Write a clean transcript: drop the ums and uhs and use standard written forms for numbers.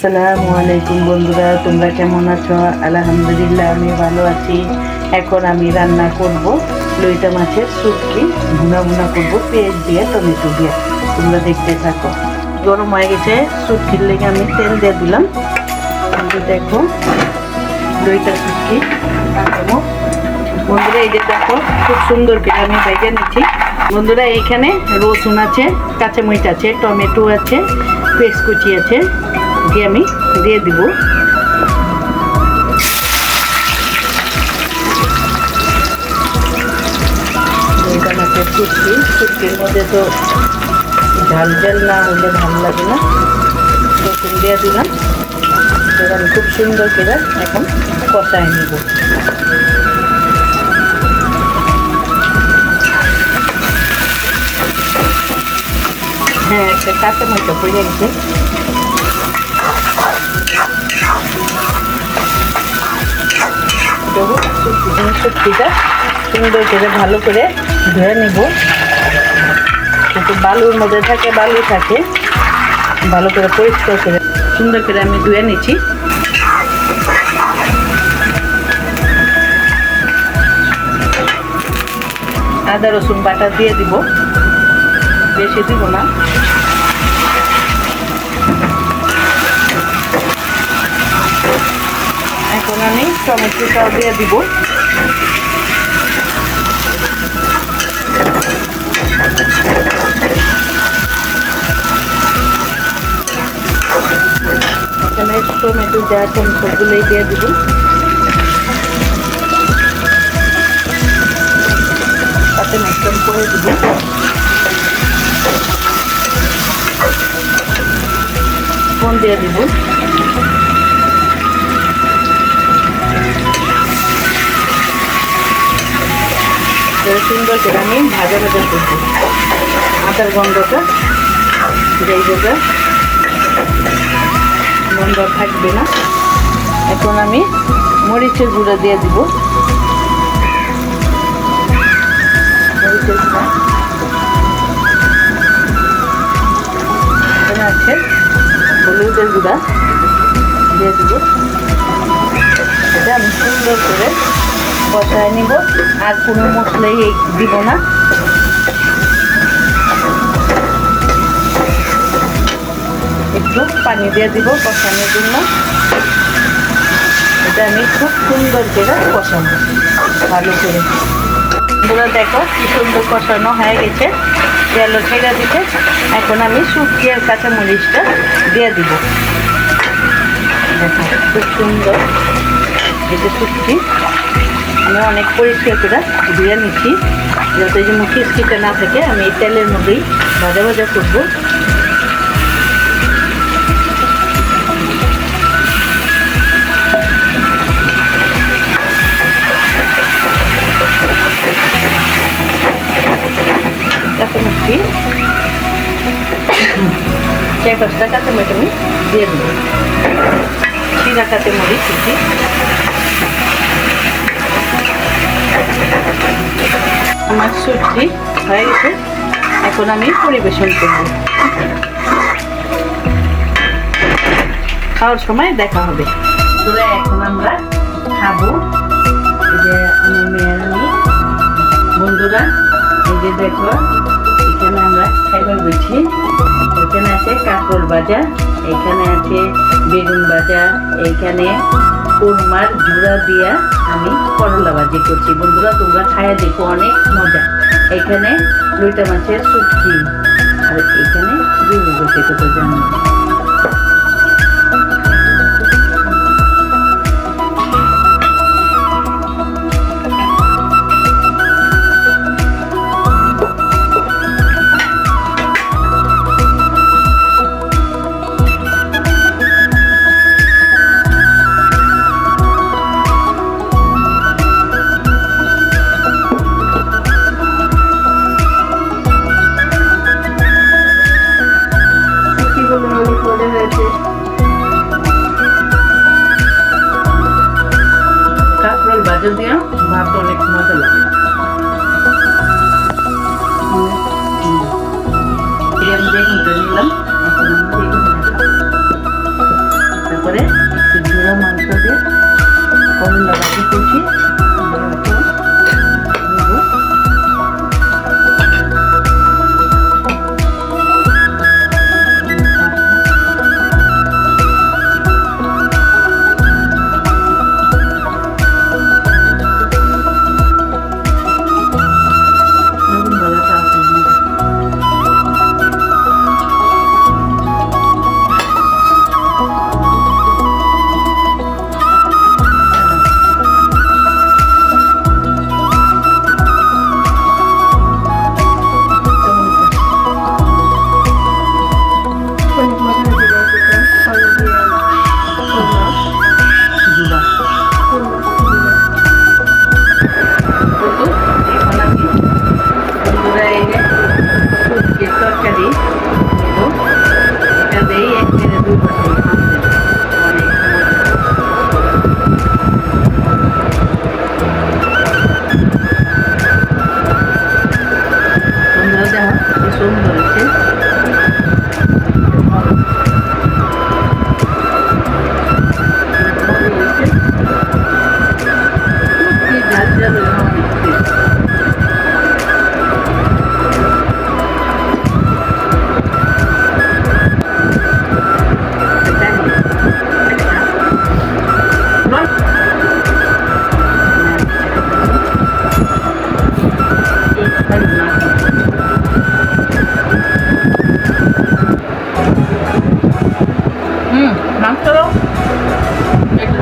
আসসালামু আলাইকুম বন্ধুরা, তোমরা কেমন আছো? আলহামদুলিল্লাহ আমি ভালো আছি। এখন আমি রান্না করব লইটা মাছের শুটকি, ভুনা ভুনা করব পেঁয়াজ দিয়ে, টমেটো দিয়ে। তোমরা দেখতে থাকো। গরম হয়ে গেছে, শুটকির লেগে আমি তেল দিয়ে দিলাম। দেখো লইটা শুটকি কাটামো। বন্ধুরা এই যে দেখো খুব সুন্দর করে আমি ভেজে নিচ্ছি। বন্ধুরা এখানে রসুন আছে, কাঁচামরিচ আছে, টমেটো আছে, পেঁয়াজ কুচি আছে, দিয়ে আমি দিয়ে দিব। শুটকির মধ্যে তো ঝাল ঝাল না হলে ভালো লাগে না। রসুন দিয়ে দিলাম, আমি খুব সুন্দর করে এখন কষায় নিব। হ্যাঁ, একটা কাঁচামরিচ পড়ে গেছে। শুটকিটা সুন্দর করে ভালো করে ধুয়ে নিব। কিন্তু বালুর মধ্যে থাকে, বালু থাকে, ভালো করে পরিষ্কার করে সুন্দর করে আমি ধুয়ে নিচ্ছি। আদা রসুন বাটা দিয়ে দিব, বেশি দিব না। এখন আমি টমেটোটাও দিয়ে দিব। এখানে টমেটো যা সবগুলোই দিয়ে দিব। তাতে একদম করে দিব। ফোন দিয়ে দিব। সুন্দর করে আমি ভাজা ভাজা করবো। আদার গন্ধটা যাই যাবে, গন্ধ থাকবে না। এখন আমি মরিচের গুঁড়া দিয়ে দিব। মরিচের গুঁড়া এখানে আছে, হলুদের গুঁড়া দিয়ে দিব। এটা আমি সুন্দর করে কষায় নিব, আর কোনো মশলাই দিব না। একটু পানি দিয়ে দিব কষানোর জন্য। এটা আমি খুব সুন্দর করে কষাবো ভালো করে। বন্ধুরা দেখো কি সুন্দর কষানো হয়ে গেছে, তেলও ছেড়ে দিতে। এখন আমি শুটকি আর কাঁচামরিচটা দিয়ে দিব। দেখো খুব সুন্দর এই যে শুটকি আমি অনেক পরিষ্কার করে ধুয়ে নিচ্ছি, যাতে যে খিচখিচে না থাকে। আমি এই তেলের মধ্যেই ভাজা ভাজা করবো। কাঁচামরিচি 4-5টা কাঁচামরিচ আমি দিয়ে দেবো। চিরা কাঁচামরিচ দিচ্ছি। আমার শুটকি হয়ে গেছে, এখন আমি পরিবেশন করব। খাওয়ার সময় দেখা হবে। এখন আমরা খাবো। এই যে আমার মেয়ের আমি, বন্ধুরা এই যে দেখো এখানে আমরা খাইবার বলছি। এখানে আছে কাঁকরোল ভাজা, এখানে আছে বেগুন ভাজা, এইখানে কোরমার জুড়া দিয়া আমি করলা ভাজি করছি। বন্ধুরা তোমরা খাইয়া দেখো, অনেক মজা। এখানে লইটা মাছের শুটকি, আর এখানে বিবু বসে কত জানো। কাঁকরোল ভাজা দিয়ে ভাত অনেক মজা লাগে। আমি বেগুনটা নিলাম, এখন আমি বেগুন তারপরে একটু ঝুড়ো মাংস দিয়ে করলা ভাজি কুচি সুন্দর হয়েছে। মাংস একটু